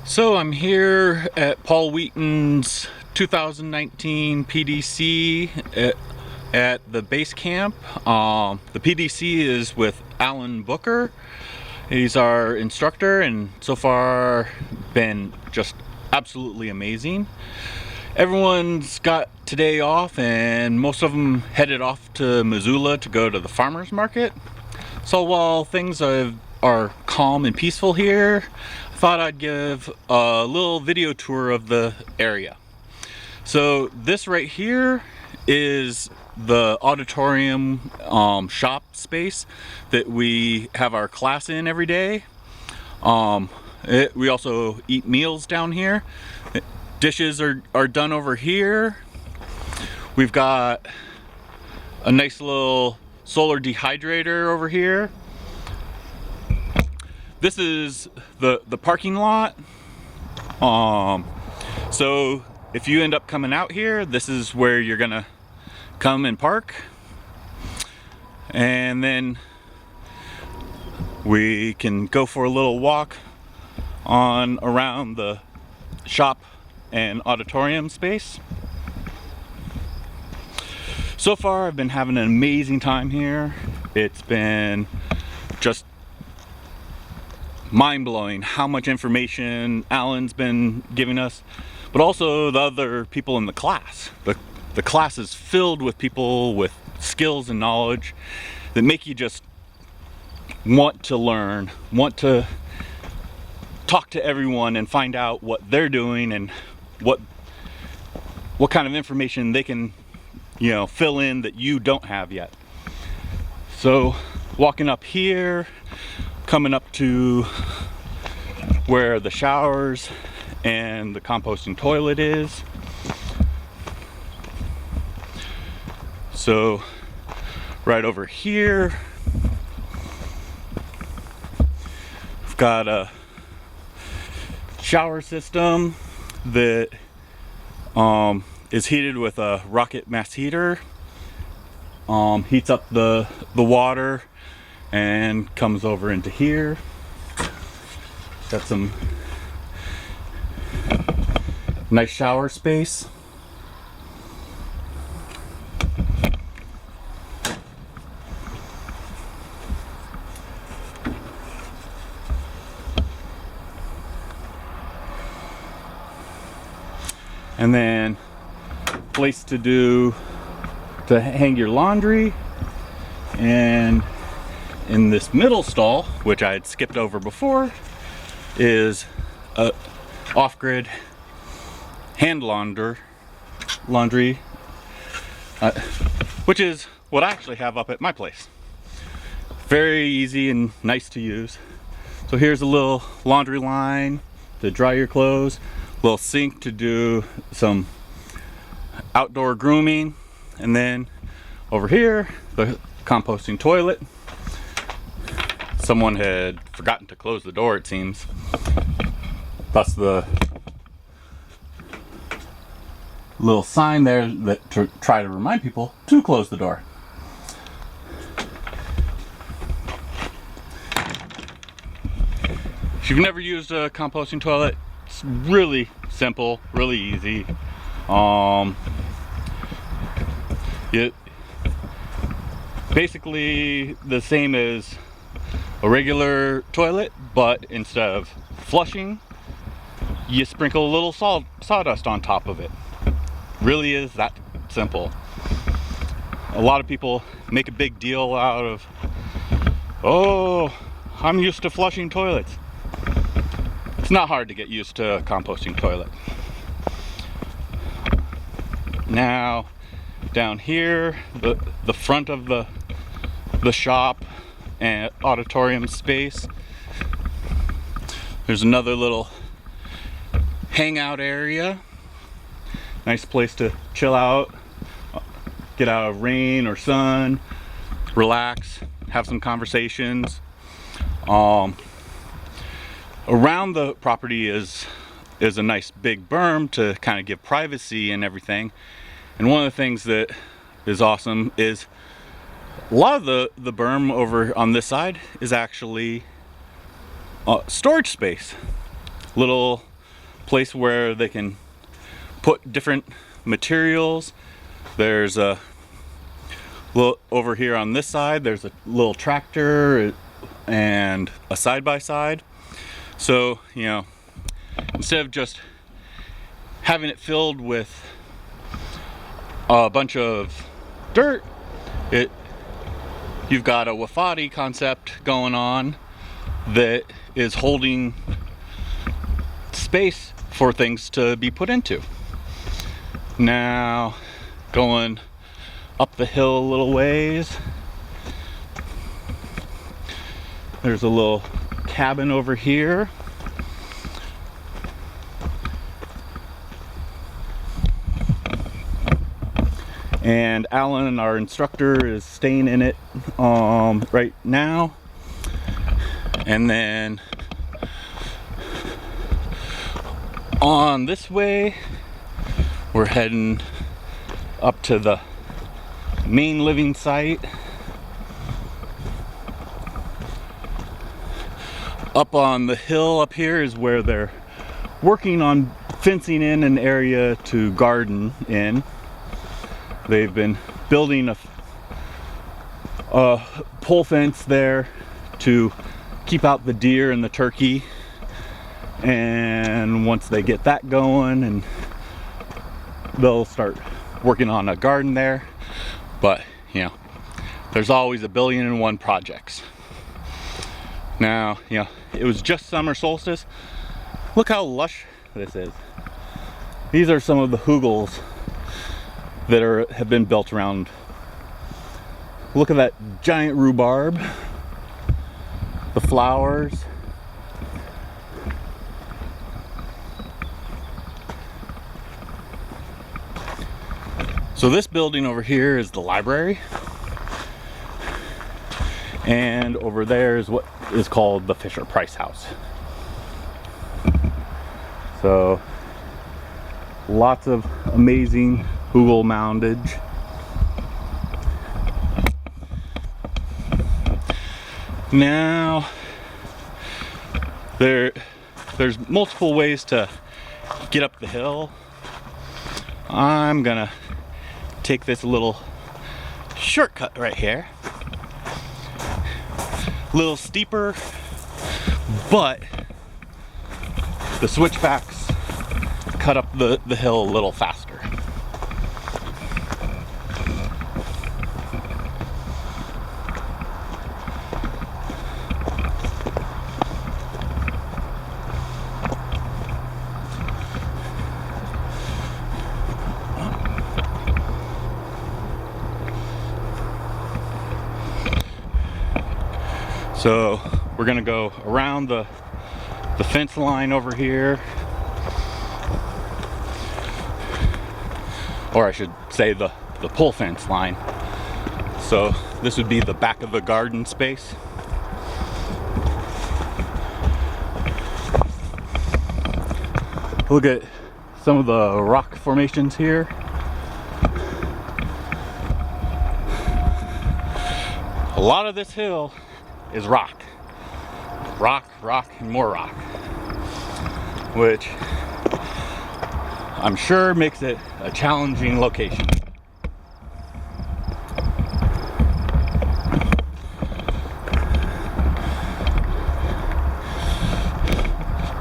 So I'm here at Paul Wheaton's 2019 PDC at the base camp. The PDC is with Alan Booker. He's our instructor and so far been just absolutely amazing. Everyone's got today off and most of them headed off to Missoula to go to the farmers market. So while things are calm and peaceful here, I thought I'd give a little video tour of the area. So this right here is the auditorium shop space that we have our class in every day. We also eat meals down here. Dishes are done over here. We've got a nice little solar dehydrator over here. This is the parking lot. So if you end up coming out here, this is where you're gonna come and park. And then we can go for a little walk on around the shop and auditorium space. So far I've been having an amazing time here. It's been just mind-blowing how much information Alan's been giving us, but also the other people in the class. The class is filled with people with skills and knowledge that make you just want to learn, want to talk to everyone and find out what they're doing and what kind of information they can, fill in that you don't have yet. So walking up here, coming up to where the showers and the composting toilet is. So right over here we've got a shower system that is heated with a rocket mass heater. Heats up the water and comes over into here. Got some nice shower space. And then place to hang your laundry. And in this middle stall, which I had skipped over before, is a off-grid hand laundry, which is what I actually have up at my place. Very easy and nice to use. So here's a little laundry line to dry your clothes, little sink to do some outdoor grooming, and then over here, the composting toilet. Someone had forgotten to close the door, it seems. That's the little sign there that to try to remind people to close the door. If you've never used a composting toilet, it's really simple, really easy. Basically the same as a regular toilet, but instead of flushing, you sprinkle a little sawdust on top of it. Really is that simple. A lot of people make a big deal out of, oh, I'm used to flushing toilets. It's not hard to get used to a composting toilet. Now, down here, the front of the shop and auditorium space, there's another little hangout area. Nice place to chill out, get out of rain or sun, relax, have some conversations. Around the property is a nice big berm to kind of give privacy and everything. And one of the things that is awesome is a lot of the berm over on this side is actually storage space. Little place where they can put different materials. There's a little over here on this side, there's a little tractor and a side-by-side. So, you know, instead of just having it filled with a bunch of dirt, you've got a wafati concept going on that is holding space for things to be put into. Now, going up the hill a little ways, there's a little cabin over here. And Alan, our instructor, is staying in it right now. And then on this way, we're heading up to the main living site. Up on the hill up here is where they're working on fencing in an area to garden in. They've been building a pole fence there to keep out the deer and the turkey. And once they get that going, and they'll start working on a garden there. But, you know, there's always a billion and one projects. Now, you know, it was just summer solstice. Look how lush this is. These are some of the hugels that have been built around. Look at that giant rhubarb, the flowers. So this building over here is the library, and over there is what is called the Fisher-Price House. So lots of amazing hugel moundage. Now there's multiple ways to get up the hill. I'm gonna take this little shortcut right here. A little steeper, but the switchbacks cut up the hill a little faster. So we're gonna go around the fence line over here, or I should say the pole fence line. So this would be the back of the garden space. Look at some of the rock formations here. A lot of this hill is rock, and more rock, which I'm sure makes it a challenging location.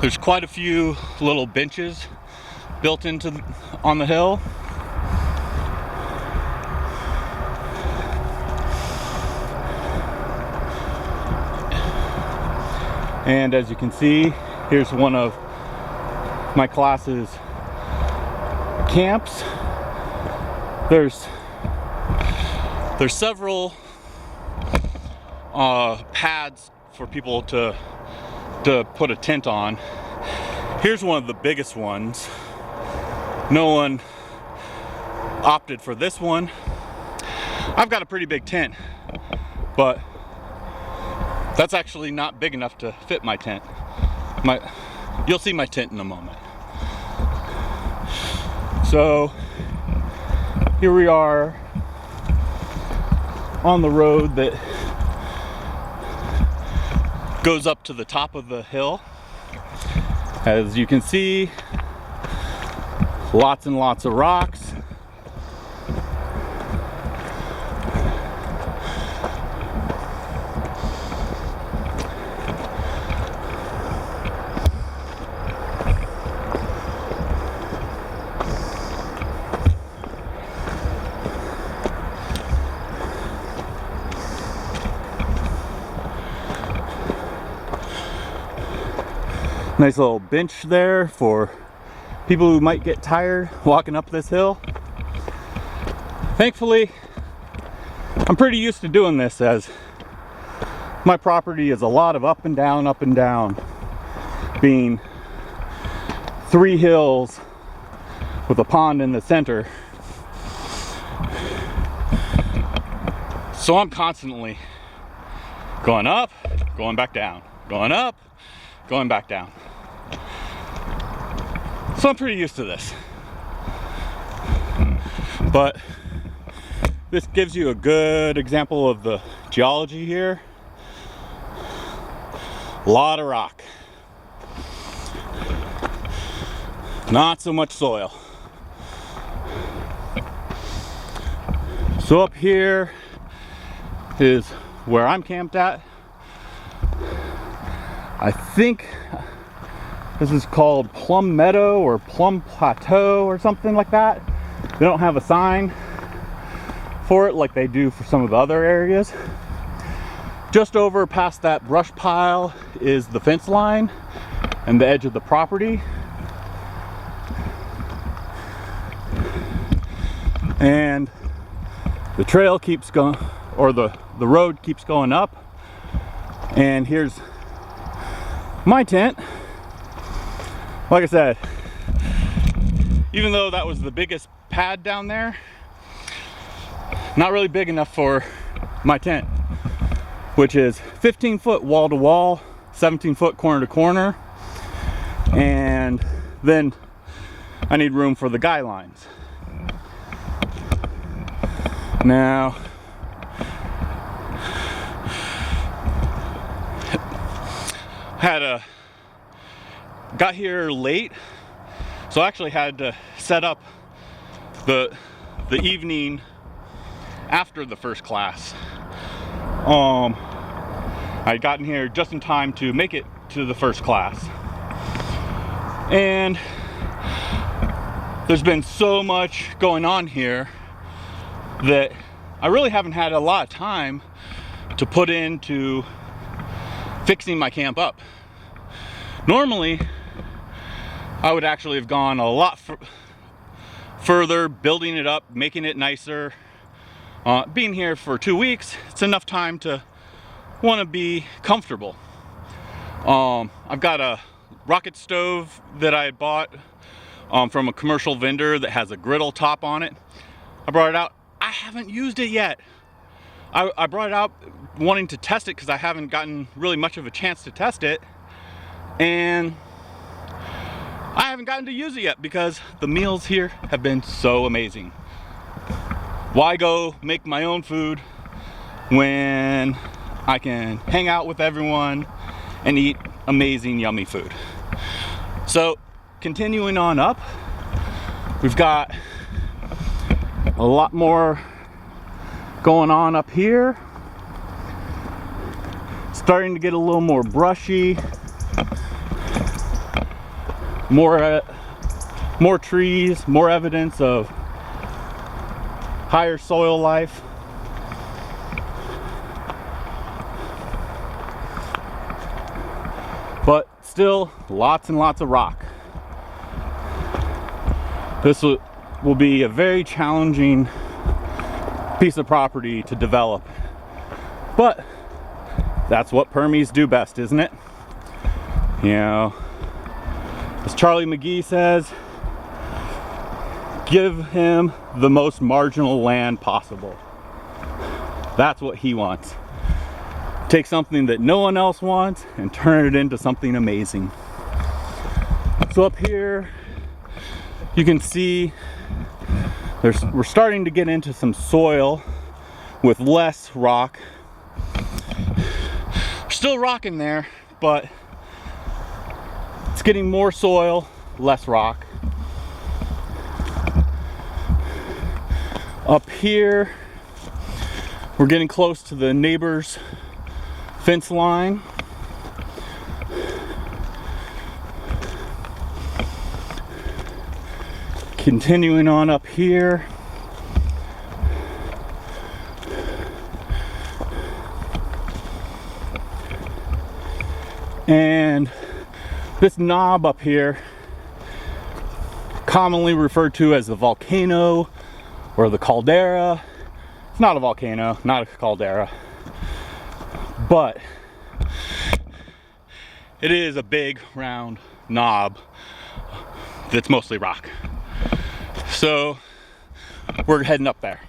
There's quite a few little benches built on the hill. And as you can see, here's one of my class's camps. There's several pads for people to put a tent on. Here's one of the biggest ones. No one opted for this one. I've got a pretty big tent, but that's actually not big enough to fit my tent. You'll see my tent in a moment. So here we are on the road that goes up to the top of the hill. As you can see, lots and lots of rocks. Nice little bench there for people who might get tired walking up this hill. Thankfully, I'm pretty used to doing this, as my property is a lot of up and down, being 3 hills with a pond in the center. So I'm constantly going up, going back down, going up, going back down. So I'm pretty used to this. But this gives you a good example of the geology here. A lot of rock. Not so much soil. So up here is where I'm camped at. I think this is called Plum Meadow or Plum Plateau or something like that. They don't have a sign for it like they do for some of the other areas. Just over past that brush pile is the fence line and the edge of the property. And the trail keeps going, or the road keeps going up. And here's my tent. Like I said, even though that was the biggest pad down there, not really big enough for my tent, which is 15 foot wall to wall, 17 foot corner to corner, and then I need room for the guy lines. Now, got here late, so I actually had to set up the evening after the first class. I'd gotten here just in time to make it to the first class, and there's been so much going on here that I really haven't had a lot of time to put into fixing my camp up. Normally, I would actually have gone a lot further, building it up, making it nicer. Being here for 2 weeks, it's enough time to want to be comfortable. I've got a rocket stove that I bought from a commercial vendor that has a griddle top on it. I brought it out. I haven't used it yet. I brought it out wanting to test it because I haven't gotten really much of a chance to test it. And I haven't gotten to use it yet because the meals here have been so amazing. Why go make my own food when I can hang out with everyone and eat amazing, yummy food? So, continuing on up, we've got a lot more going on up here. Starting to get a little more brushy. More trees, more evidence of higher soil life. But still lots and lots of rock. This will be a very challenging piece of property to develop. But that's what permies do best, isn't it? You know, as Charlie McGee says, give him the most marginal land possible. That's what he wants. Take something that no one else wants and turn it into something amazing. So up here, you can see we're starting to get into some soil with less rock. Still rock in there, but it's It's getting more soil, less rock. Up here, we're getting close to the neighbor's fence line. Continuing on up here. And this knob up here, commonly referred to as the volcano or the caldera. It's not a volcano, not a caldera, but it is a big round knob that's mostly rock. So we're heading up there.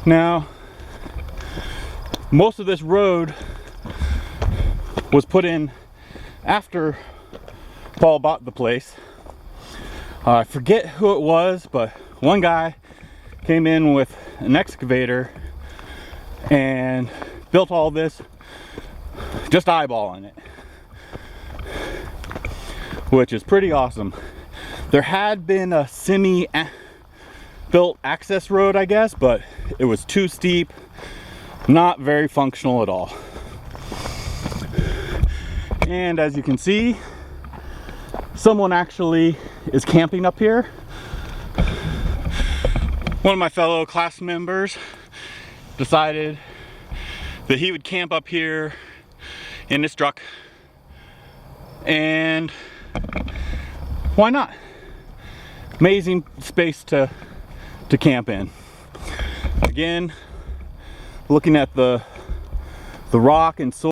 Now, most of this road was put in after Paul bought the place. I forget who it was, but one guy came in with an excavator and built all this just eyeballing it, which is pretty awesome. There had been a semi-built access road, I guess, but it was too steep, not very functional at all. And as you can see, someone actually is camping up here. One of my fellow class members decided that he would camp up here in his truck, and why not? Amazing space to camp in. Again, looking at the rock and soil.